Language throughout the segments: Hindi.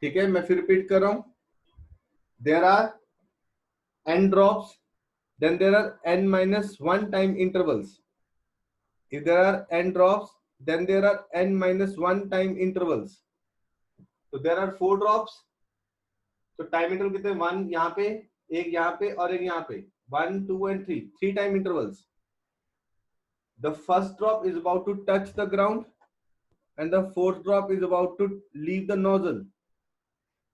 ठीक है, मैं फिर रिपीट कर रहा हूं। There are n drops, then there are n minus 1 time intervals. If there are n drops, then there are n minus 1 time intervals. So there are 4 drops. तो टाइम इंटरवल कितने? 1 यहाँ पे, एक यहाँ पे और एक यहाँ पे। 1 2 and 3, 3 time intervals. The first drop is about to touch the ground and the fourth drop is about to leave the nozzle.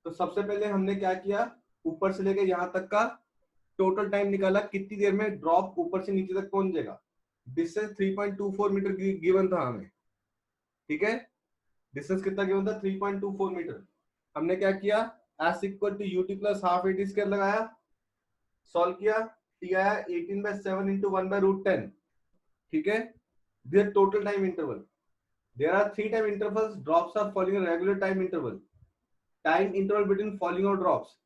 तो सबसे पहले हमने क्या किया, ऊपर से लेके यहाँ तक का टोटल टाइम निकाला, कितनी देर में ड्रॉप ऊपर से नीचे तक पहुंच जाएगा। डिस्टेंस 3.24 मीटर गिवन था हमें, ठीक है। डिस्टेंस कितना गिवन था? 3.24 मीटर। हमने क्या किया, S equal to UT plus half AT square लगाया, सॉल्व किया, टी आया 18/7 इंटू 1/√10, ठीक है। This total time interval. There are 3 time intervals, drops are following a regular time interval. Time interval between following और ड्रॉप्स,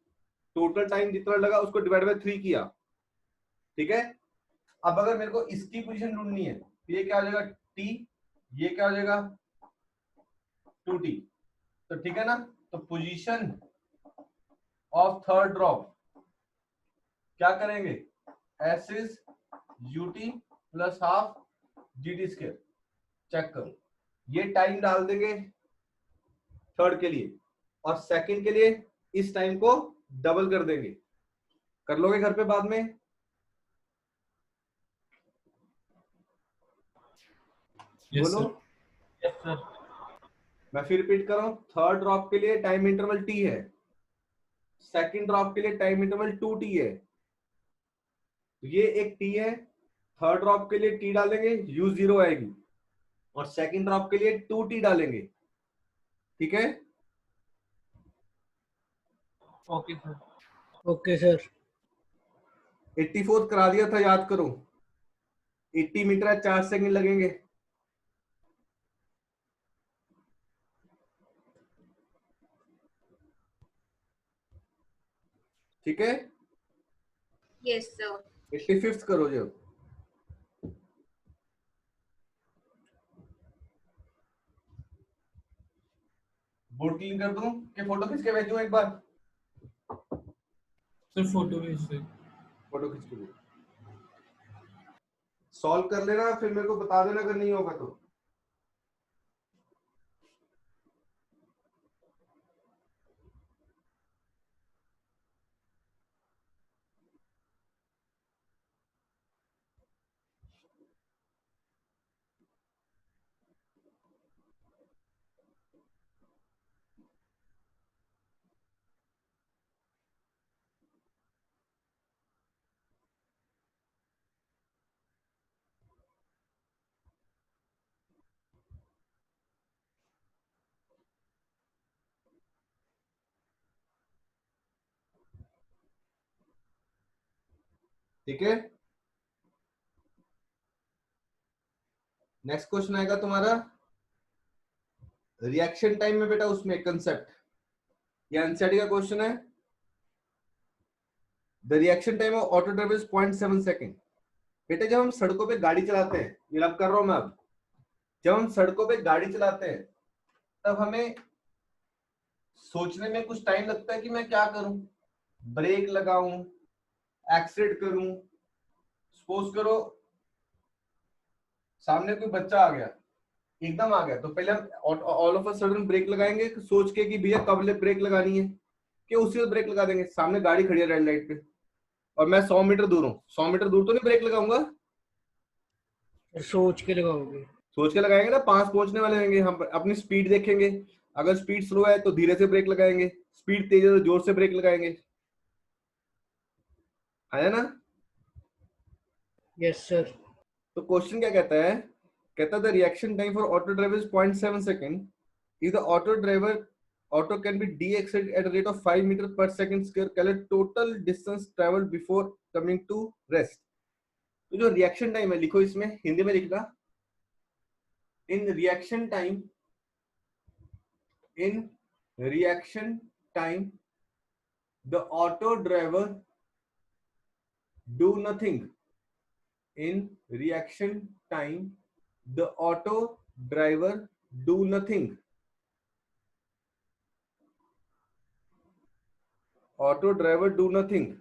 टोटल टाइम जितना लगा उसको डिवाइड बाय 3 किया, ठीक है। अब अगर मेरे को इसकी पोजीशन ढूंढनी है, ये क्या हो जाएगा? टी, ये क्या हो जाएगा? 2t। तो ठीक है ना। तो पोजीशन ऑफ थर्ड ड्रॉप क्या करेंगे? S is UT plus half GT square. Check करो, ये टाइम डाल देंगे थर्ड के लिए, और सेकंड के लिए इस टाइम को डबल कर देंगे। कर लोगे घर पे बाद में? बोलो। Yes sir. मैं फिर रिपीट कर रहा हूं, थर्ड ड्रॉप के लिए टाइम इंटरवल टी है, सेकंड ड्रॉप के लिए टाइम इंटरवल 2t है। ये एक टी है, थर्ड ड्रॉप के लिए टी डालेंगे, यू 0 आएगी, और सेकंड ड्रॉप के लिए 2t डालेंगे, ठीक है। Okay sir. Okay sir. 84 करा दिया था, याद करो। 80 मीटर है, 4 सेकंड लगेंगे। ठीक है, यस सर। 85th करो जो। बोर्ड क्लीन कर दूं कि फोटो खींच के भेजूं एक बार? सर फोटो भेज दे। फोटो खींच के भेजो, सॉल्व कर लेना, फिर मेरे को बता देना अगर नहीं होगा तो। ठीक है, नेक्स्ट क्वेश्चन आएगा तुम्हारा रिएक्शन टाइम में बेटा, उसमें कंसेप्ट, ये एनसीईआरटी का क्वेश्चन है। The reaction time of auto driver is 0.7 second. बेटा जब हम सड़कों पे गाड़ी चलाते हैं, ये अब कर रहा हूं मैं, अब जब हम सड़कों पे गाड़ी चलाते हैं तब हमें सोचने में कुछ टाइम लगता है कि मैं क्या करूं, ब्रेक लगाऊं, एक्सीलेरेट करूं। सपोज करो सामने कोई बच्चा आ गया, एकदम आ गया, तो पहले हम all of a sudden brake लगाएंगे सोच के कि भैया कब ब्रेक लगानी है, कि उसी वक्त ब्रेक लगा देंगे। सामने गाड़ी खड़ी है रेड लाइट पे और मैं 100 मीटर दूर हूँ, 100 मीटर दूर तो नहीं ब्रेक लगाऊंगा, सोच के लगाओगे? सोच के लगाएंगे ना, 5 पहुंचने वाले होंगे, हम अपनी स्पीड देखेंगे। अगर स्पीड स्लो है तो धीरे से ब्रेक लगाएंगे, स्पीड तेज है तो जोर से ब्रेक लगाएंगे। आया ना? Yes sir. तो क्वेश्चन क्या कहता है? कहता है the reaction time for auto driver is 0.7 second if the auto can be de-accelerated at a rate of 5 meter per second square, calculate total distance traveled before coming to rest। तो जो रिएक्शन टाइम है, लिखो इसमें हिंदी में लिखना, in reaction time the auto driver do nothing। in reaction time the auto driver do nothing। Auto driver do nothing.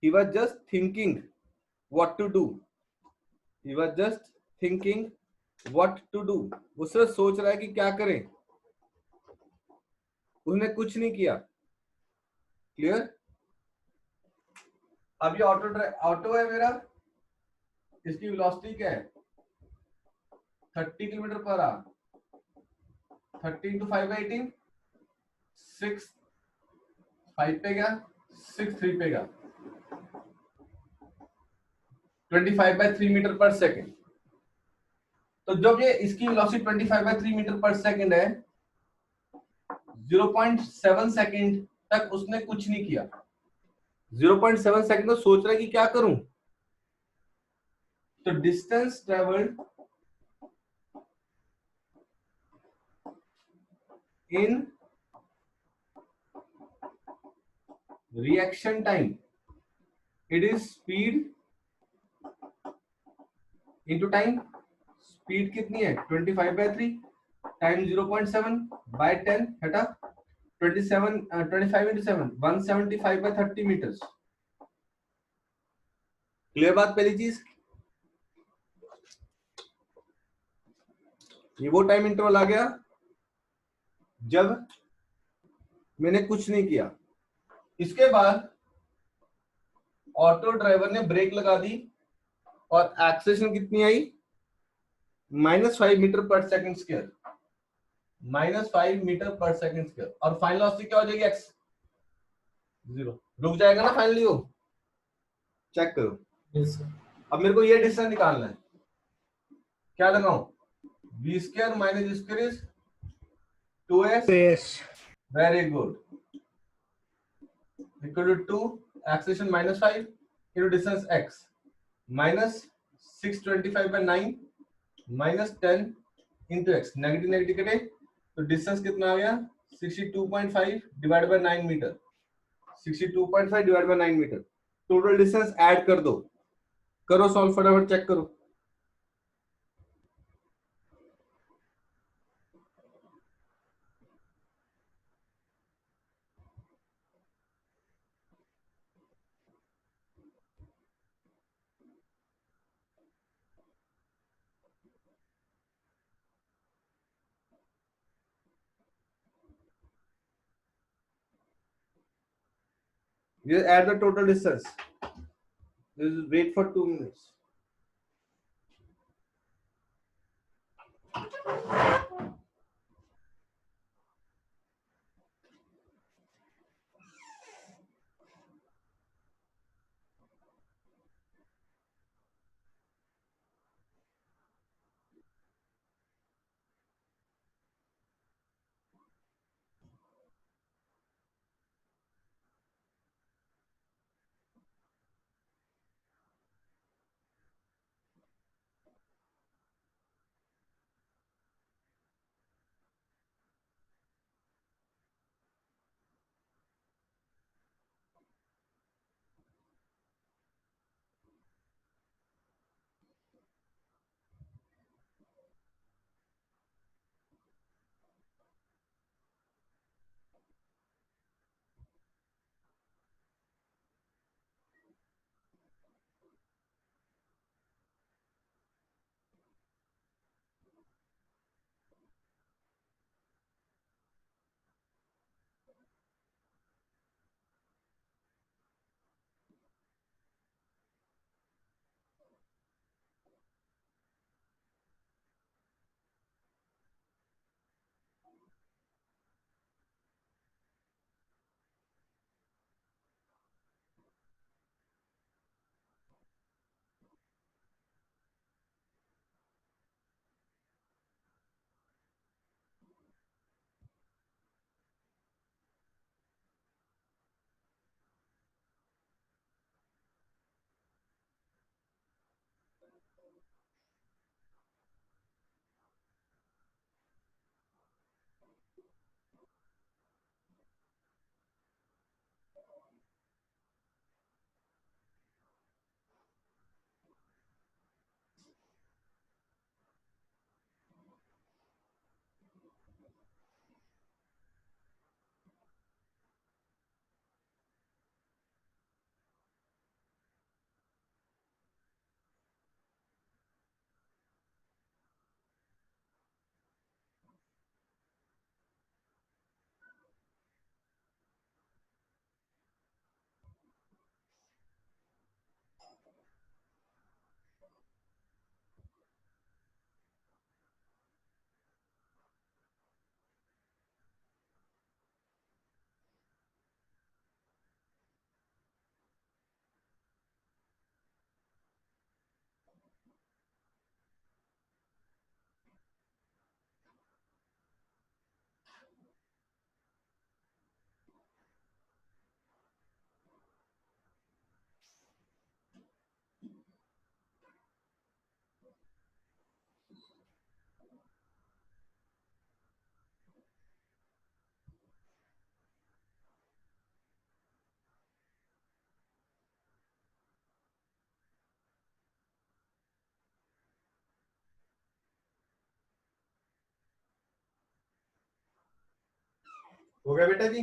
He was just thinking what to do. He was just thinking what to do. वो सिर्फ सोच रहा है कि क्या करें. उसने कुछ नहीं किया. क्लियर? अब ये ऑटो है मेरा. इसकी वेलोसिटी क्या है? 30 kilometre per hour. 30 into 5 by 18, 6 5 पे गया, 6 3 पे गया, 25 by 3 मीटर पर सेकेंड. तो जब ये इसकी वेलोसिटी 25 by 3 मीटर पर सेकेंड है, 0.7 सेकेंड तक उसने कुछ नहीं किया. 0.7 सेकेंड तो सोच रहा है कि क्या करूं. तो distance travelled in reaction time, it is speed into time. Speed कितनी है? 25 by 3 टाइम 0.7 by 10 हटा 27 25 into 7 175 by 30 meters. क्लियर बात? पहली चीज ये वो टाइम इंटरवल आ गया जब मैंने कुछ नहीं किया. इसके बाद ऑटो ड्राइवर ने ब्रेक लगा दी और एक्सेलरेशन कितनी आई? -5 मीटर पर सेकंड स्क्वायर. -5 मीटर पर सेकंड स्क्वायर. और फाइनल वेलोसिटी क्या हो जाएगी? x 0. रुक जाएगा ना फाइनली वो. चेक करो. Yes, sir. अब मेरे को ये डिस्टेंस निकालना है. क्या लगाऊं? v square minus square is 2s. PS. Very good. Equal to 2 acceleration -5 into distance x minus 625 by 9 minus 10 into x. Negative negative कटे तो डिस्टेंस कितना आ गया? 62.5 divide by 9 metre. 62.5 divide by 9 metre. Total distance add कर दो. करो सॉल्व फटाफट. चेक करो. You add the total distance. Just wait for 2 minutes. हो गया बेटा जी?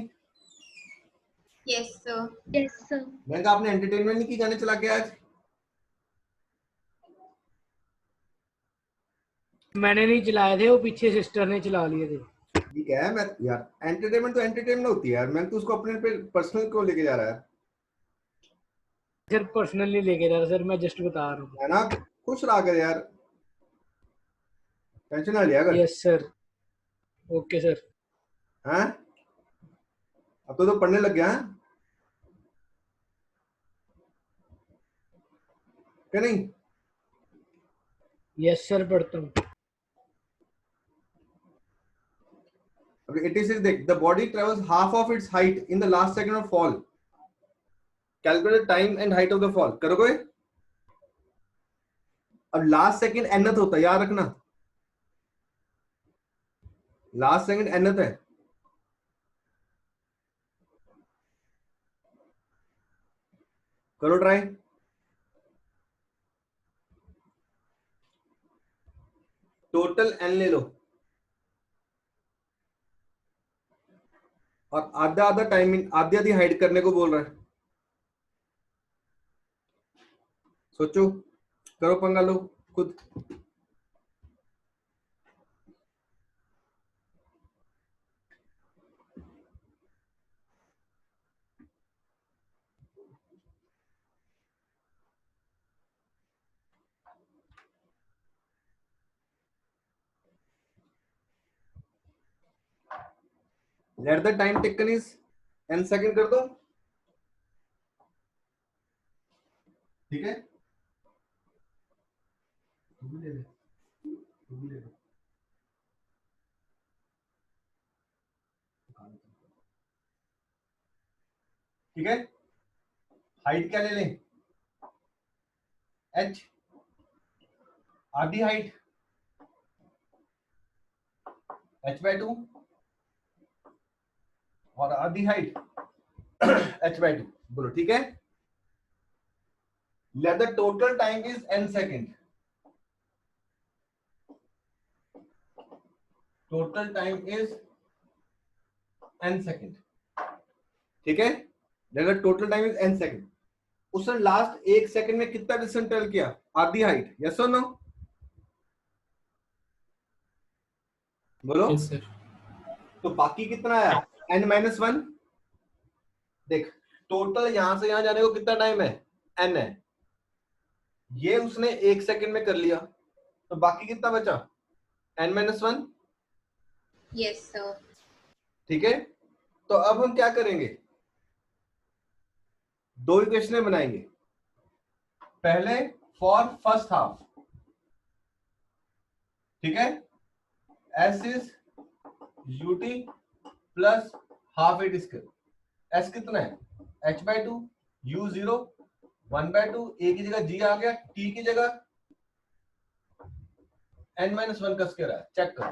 Yes, sir. Yes, sir. मैंने कहा आपने एंटरटेनमेंट नहीं की गाने चला के आज? मैंने नहीं चलाए थे, वो पीछे सिस्टर ने चला लिए थे। ठीक है, मैं यार एंटरटेनमेंट तो एंटरटेनमेंट होती है यार, मैं तो उसको अपने पे पर्सनल को लेके जा रहा है सर पर्सनली लेके जा रहा सर, मैं जस्ट बता रहा हूँ। है ना? खुश रहा कर यार, टेंशन ना लिया कर। Yes sir. Okay sir. हैं? अब तो पढ़ने लग गया है क्या नहीं? यस सर पढ़ता हूँ। अब 86 देख, the body travels half of its height in the last second of fall, calculate time and height of the fall. करोगे? अब लास्ट सेकंड एनथ होता है, याद रखना, लास्ट सेकंड एनथ है। करो ट्राई। टोटल एन ले लो और आधा आधा टाइमिंग, आधी आधी हाइड करने को बोल रहा है। सोचो, करो, पंगा लो खुद। Let the time taken is an second कर दो, ठीक है? तू भी ले ले, तू भी ले ले। ठीक है, हाइट क्या ले लें? एच, आधी हाइट h/2 और आधी हाइट h/2 बोलो, ठीक है? Let the total time is n second, total time is n second, ठीक है? Let the total time is n second. उसने लास्ट एक सेकंड में कितना डिस्टेंस ट्रेवल किया? आधी हाइट, यस और नो? बोलो। Yes, sir. तो बाकी कितना आया? n-1। देख, टोटल यहां से यहां जाने को कितना टाइम है? n है, ये उसने एक सेकंड में कर लिया, तो बाकी कितना बचा? n-1, Yes, sir. ठीक है? तो अब हम क्या करेंगे? दो इक्वेशन बनाएंगे। पहले फॉर फर्स्ट हाफ, ठीक है? s is ut plus half it square. s कितना है? h/2, u0 1/2, a की जगह g आ गया, t की जगह n-1 का स्क्वायर है। चेक करो,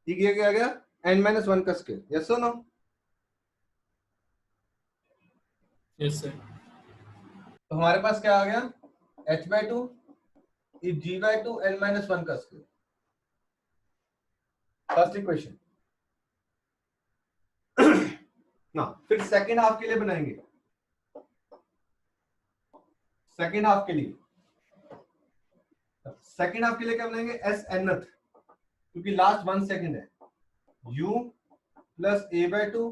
t की जगह आ गया n-1 का स्क्वायर, यस और नो? Yes, sir. तो हमारे पास क्या आ गया? h/2 इज g/2 n-1 का स्क्वायर, फर्स्ट इक्वेशन ना। फिर सेकेंड हाफ के लिए बनाएंगे, सेकेंड हाफ के लिए, सेकेंड हाफ के लिए क्या बनाएंगे? s nth, क्योंकि लास्ट 1 सेकेंड है, u प्लस a/2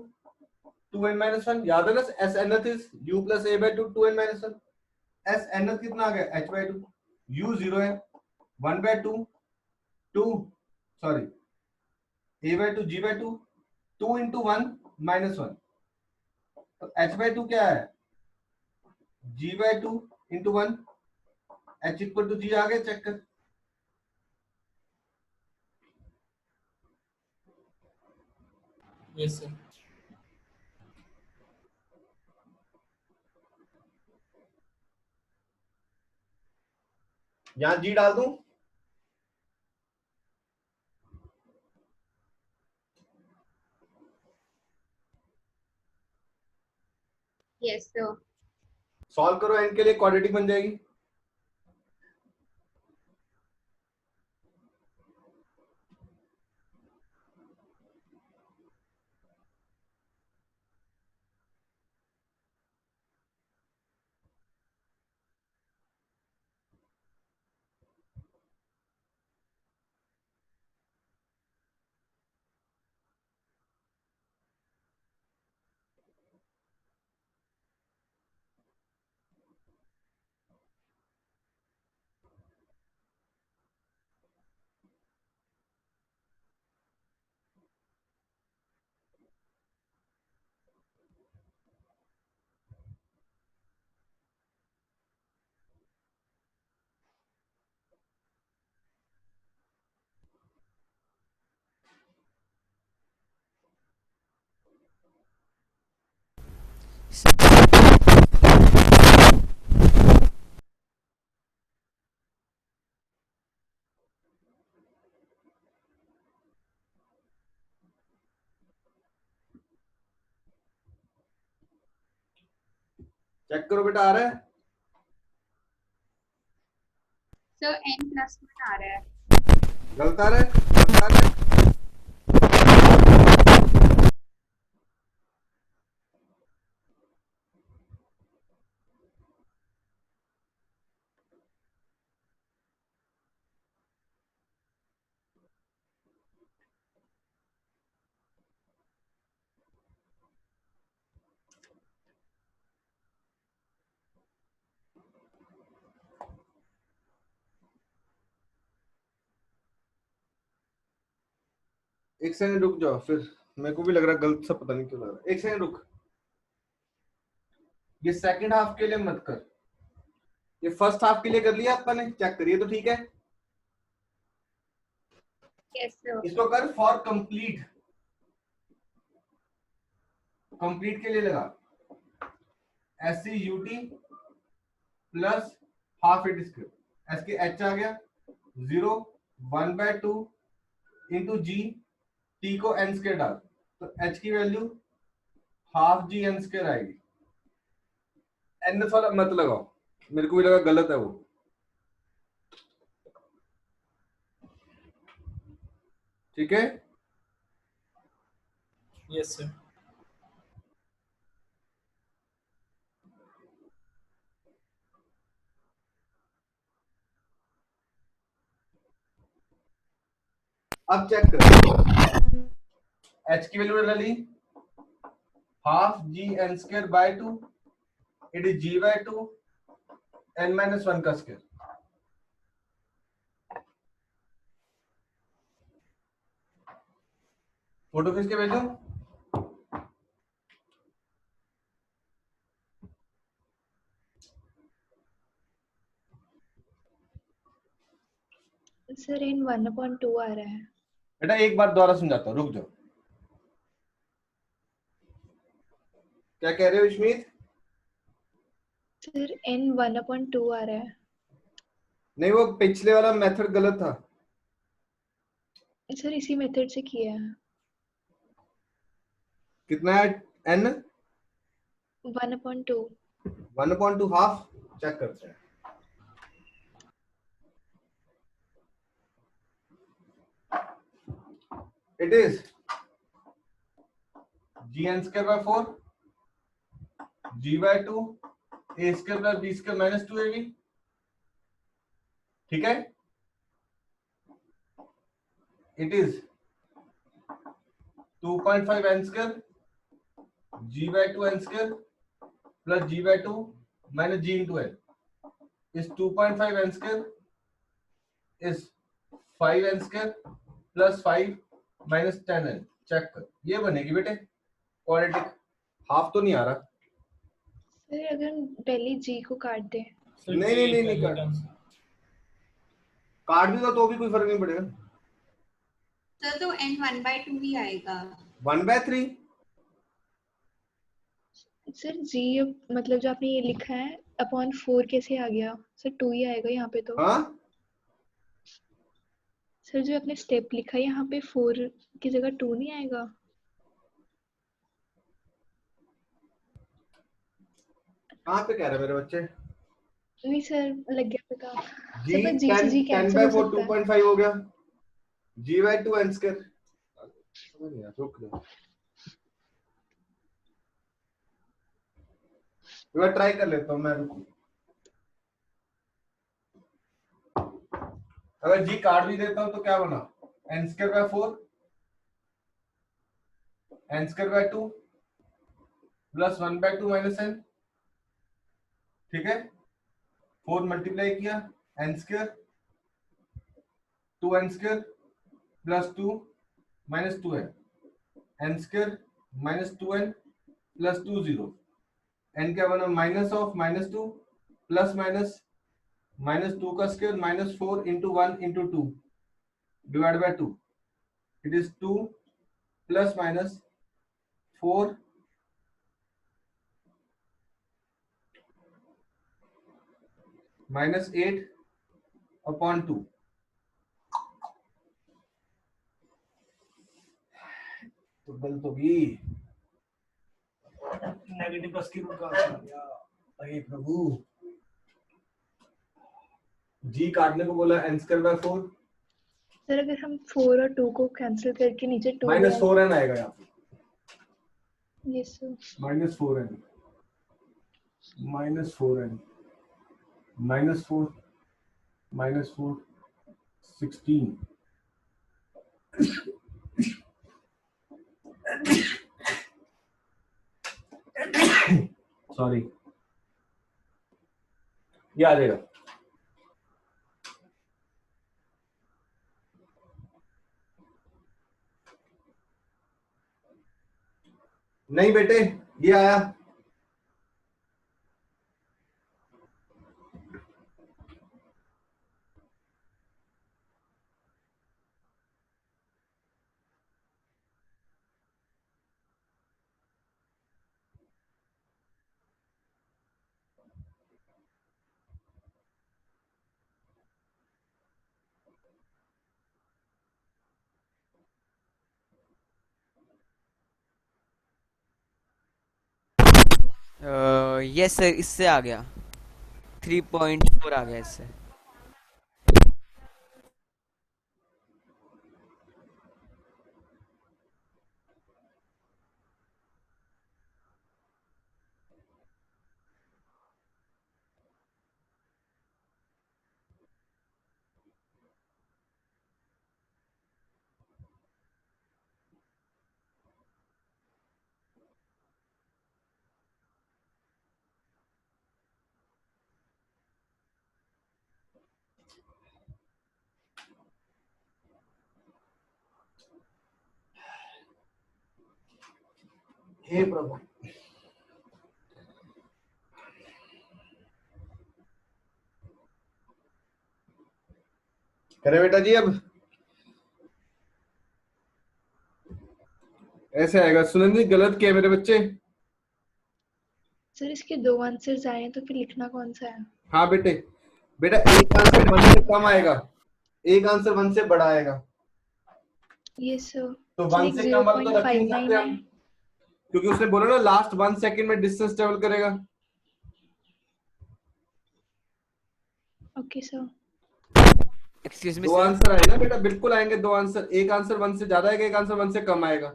2n-1, याद है ना? s nth is u plus a/2 2n-1। s nth कितना आ गया? h/2, u 0 है, 1/2 2, sorry, a/2 g/2 2 into 1 minus 1, तो h/2 क्या है? g/2 into 1, h equal to g आ गया, चेक कर। Yes, sir. यहां g डाल दूं, Yes, sir. सॉल्व करो, n के लिए क्वाड्रेटिक बन जाएगी। चेक करो बेटा, आ रहा है? सर n+1 आ रहा है. गलत आ रहा है? गलत आ रहा है? एक सेकंड रुक जाओ, फिर मेरे को भी लग रहा है गलत सा, पता नहीं क्यों लग रहा है। एक सेकंड रुक, ये सेकंड हाफ के लिए मत कर, ये फर्स्ट हाफ के लिए कर लिया अपन ने, चेक करिए तो ठीक है। Yes sir. इसको कर फॉर कंप्लीट, कंप्लीट के लिए लगा SCUT plus half it square, S के एच आ गया 0 1/2 इंटू जी, टी को एन स्क्वायर डाल, तो एच की value half G N square आएगी। एन वाला मत लगाओ, मेरे को भी लगा गलत है वो। ठीक है, Yes, sir. अब चेक कर, एच की वैल्यू डाल ली half G N square by 2, it is G by 2 n-1 का स्क्वायर। फोटो खींच के भेजो। सर इन 1/2 आ रहा है। बेटा एक बार दोबारा समझाता हूँ, रुक जाओ। क्या कह रहे हो विश्मीत? सर इन 1/2 आ रहा है। नहीं, वो पिछले वाला मेथड गलत था। सर इसी मेथड से किया है। कितना है n? 1/2। 1/2 हाफ, चेक करते हैं। It is G N square by 4 G by 2 A square plus B square minus 2ab। ठीक है, it is 2.5 N square G by 2 N square plus G by 2 minus G into N is 2.5 N square is 5 N square plus 5 minus 10 N. Check कर, ये बनेगी बेटे क्वाड्रेटिक। हाफ तो नहीं आ रहा। सर अगर पहले जी को काट दे। Sir, नहीं, G नहीं, नहीं, पहले काट। terms. काट भी दो तो भी कोई फर्क नहीं पड़ेगा। सर तो n 1/2 ही आएगा. 1/3 सर जी मतलब जो आपने ये लिखा है अपॉन 4 कैसे आ गया? सर 2 ही आएगा यहाँ पे तो। हाँ, सर जो आपने स्टेप लिखा है यहाँ पे 4 की जगह 2 नहीं आएगा? कहाँ पे कह रहे हैं मेरे बच्चे? नहीं सर लग गया पता। जी सर पर जी से 10 जी 10 कैंसिल बाय हो 4 सकता है। 2.5 हो गया, जी बाय 2 एन स्क्वायर। समझ नहीं आया, रुक जाओ, एक बार ट्राई कर लेता हूँ मैं, रुको। अगर जी काट भी देता हूँ तो क्या बना? N square by 4 N square by 2 plus 1/2 minus N. ठीक है, 4 मल्टीप्लाई किया N square 2 N square plus 2 minus 2 N, N square minus 2 N plus 2 0। N क्या बना? Minus of minus 2 plus minus minus 2 का square minus 4 into 1 into 2 divide by 2। It is 2 plus minus 4 -8/2 तो गलत होगी। नेगेटिव प्लस की रूट कहाँ से आ गया? अरे प्रभु, जी काटने को बोला n²/4 सर अगर हम 4 और 2 को कैंसिल करके नीचे 2 ले आए -4n आएगा यहाँ पे। Yes sir -4n -4n -4 -4 16 sorry, ये आ जाएगा। नहीं बेटे, ये आया। यस सर, इससे आ गया 3.4 आ गया इससे। हे प्रभु, करे बेटा जी। अब ऐसे आएगा। सुनंदी गलत किया मेरे बच्चे। सर इसके 2 आंसर्स आए हैं तो फिर लिखना कौन सा है? हाँ बेटे, बेटा एक आंसर 1 से कम आएगा, एक आंसर 1 से बड़ा आएगा। यस सर तो 1 से कम वाला तो रख ही नहीं सकते 0.59 हम, है। क्योंकि उसने बोला ना लास्ट 1 सेकंड में डिस्टेंस ट्रेवल करेगा। ओके सर एक्सक्यूज मी दो सर। आंसर आए ना बेटा, बिल्कुल आएंगे 2 आंसर। एक आंसर 1 से ज्यादा आएगा, एक आंसर 1 से कम आएगा।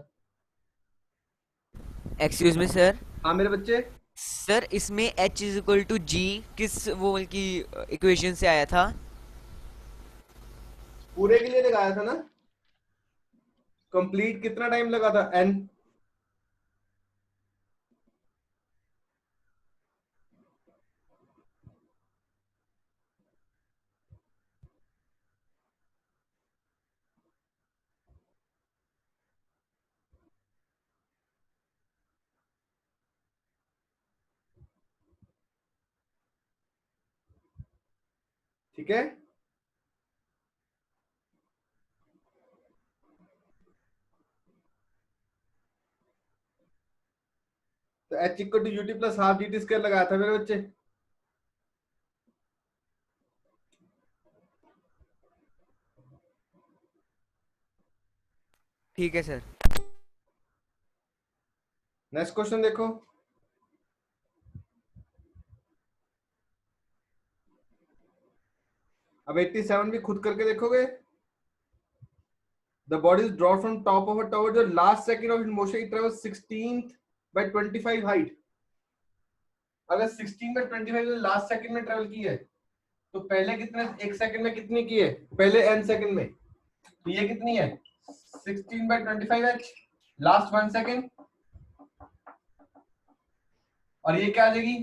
Excuse me sir. हाँ मेरे बच्चे। सर इसमें h इज इक्वल टू जी किस वो की इक्वेशन से आया था? पूरे के लिए लगाया था ना। कंप्लीट कितना टाइम लगा था? n। ठीक है, तो h equal to UT plus half dt square लगाया था मेरे बच्चे। ठीक है सर। नेक्स्ट क्वेश्चन देखो। अब 87 भी खुद करके देखोगे। The body is dropped from top of a tower. The last second of its motion it travels 16/25 height. अगर 16/25 लास्ट सेकंड में ट्रेवल की है, तो पहले कितने एक सेकंड में कितनी की है? पहले n सेकंड में। तो ये कितनी है? 16/25h last 1 second. और ये क्या आ जाएगी?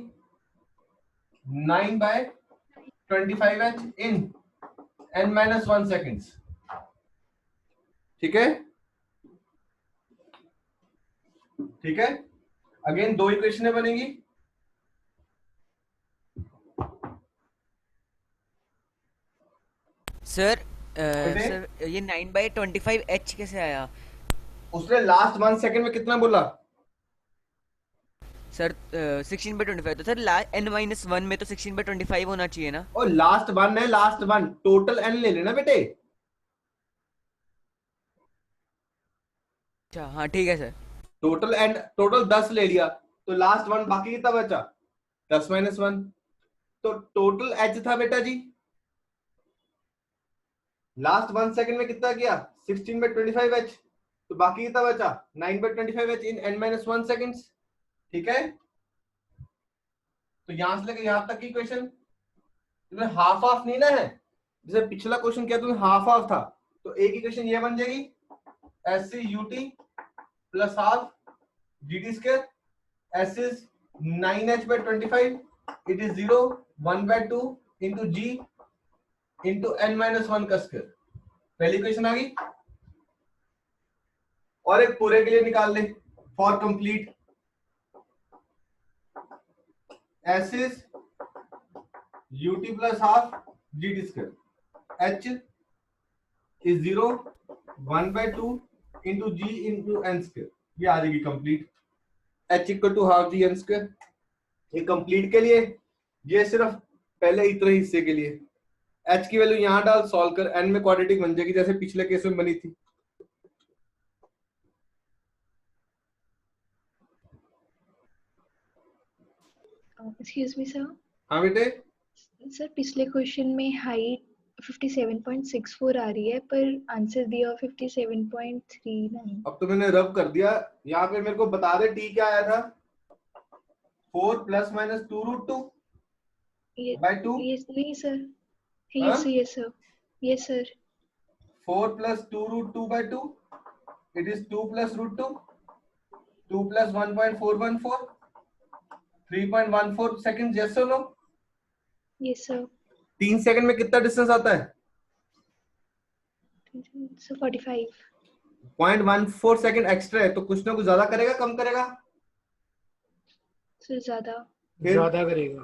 9/25h इन n-1 सेकंड्स। ठीक है, ठीक है। अगेन 2 इक्वेशनें बनेगी। सर बेटे? सर ये 9/25 h कैसे आया? उसने लास्ट 1 सेकंड में कितना बोला? सर 16/25 तो सर n-1 में तो 16/25 होना चाहिए ना। और लास्ट वन है, लास्ट वन, टोटल एन ले लेना बेटे। अच्छा हाँ ठीक है सर। टोटल एन, टोटल 10 ले लिया, तो लास्ट वन बाकी कितना बचा, 10-1। तो टोटल एच था बेटा जी, लास्ट 1 सेकंड में कितना गया, 16/25 एच, तो बाकी कितना बचा, 9/25 एच इन n-1 सेकंड्स। ठीक है, तो यहां से लेकर यहां तक की क्वेश्चन तुम्हें हाफ हाफ नहीं ना है, जैसे पिछला क्वेश्चन किया तुम्हें हाफ हाफ था, तो एक इक्वेशन ये बन जाएगी SCUT plus half GT², S is 9h/25, it is 0, 1/2 into G into n-1 का स्क्वायर। पहली इक्वेशन आ गई, और एक पूरे के लिए निकाल ले for complete, S is UT plus half GT², H is 0, 1/2 into G into n², ये आ जाएगी complete, H equal to half G n²। ये कंप्लीट के लिए, ये सिर्फ पहले इतने हिस्से के लिए। H की वैल्यू यहां डाल, सॉल्व कर, n में क्वाड्रेटिक बन जाएगी जैसे पिछले केस में बनी थी। Excuse me sir. हाँ बेटे, सर पिछले क्वेश्चन में हाइट 57.64 आ रही है पर आंसर दिया 57.39। अब तो मैंने रब कर दिया, यहाँ पे मेरे को बता दे टी क्या आया था, 4 ± 2√2 ये by 2। ये नहीं सर, हाँ? Yes sir, yes sir. 4 + 2√2 by 2, it is 2 + √2, 2 + 1.414, 3.14 second, yes or no? Yes sir. 3 second में कितना डिस्टेंस आता है, सर 45। 0.14 सेकंड एक्स्ट्रा है, तो कुछ ना कुछ ज्यादा करेगा कम करेगा, सर ज्यादा। फिर ज्यादा करेगा।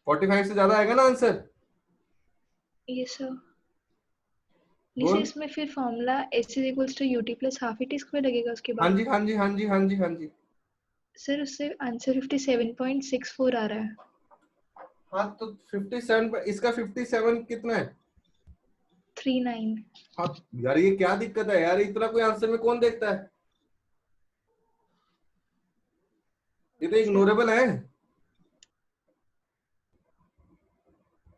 45 से ज्यादा आएगा ना आंसर। Yes sir. बोल। सर इसमें फिर formula S = UT + half it square लगेगा उसके हाँ बाद। जी हाँ जी हाँ जी हाँ जी हाँ जी। सर उससे आंसर 57.64 आ रहा है। हाँ तो 57 पर इसका 57 कितना है, 39। हाँ यार ये क्या दिक्कत है यार, इतना कोई आंसर में कौन देखता है, ये तो इग्नोरेबल है।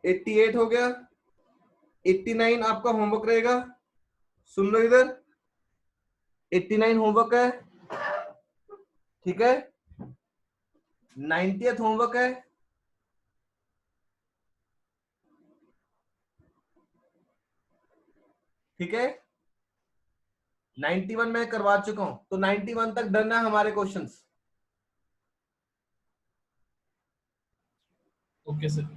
88 हो गया, 89 आपका होमवर्क रहेगा, सुन लो इधर, 89 होमवर्क है, ठीक है, 90th होमवर्क है, ठीक है, 91 मैं करवा चुका हूं, तो 91 तक डन है हमारे क्वेश्चंस। Okay sir.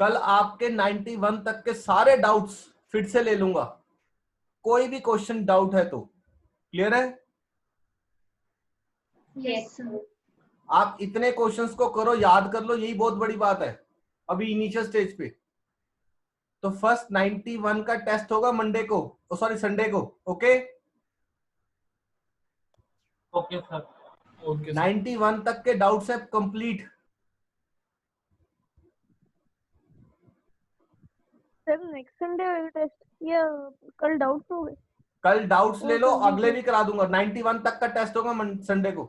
कल आपके 91 तक के सारे डाउट्स फिर से ले लूंगा, कोई भी क्वेश्चन डाउट है तो, क्लियर है। Yes sir. आप इतने क्वेश्चंस को करो, याद कर लो, यही बहुत बड़ी बात है अभी इनिशियल स्टेज पे। तो फर्स्ट 91 का टेस्ट होगा मंडे को, सॉरी संडे को, okay. Okay sir. Okay sir. 91 तक के डाउट्स है complete. Sir next Sunday test या कल डाउट्स हो गए? कल डाउट्स ले लो, तो अगले भी करा दूंगा, 91 तक का टेस्ट होगा संडे को।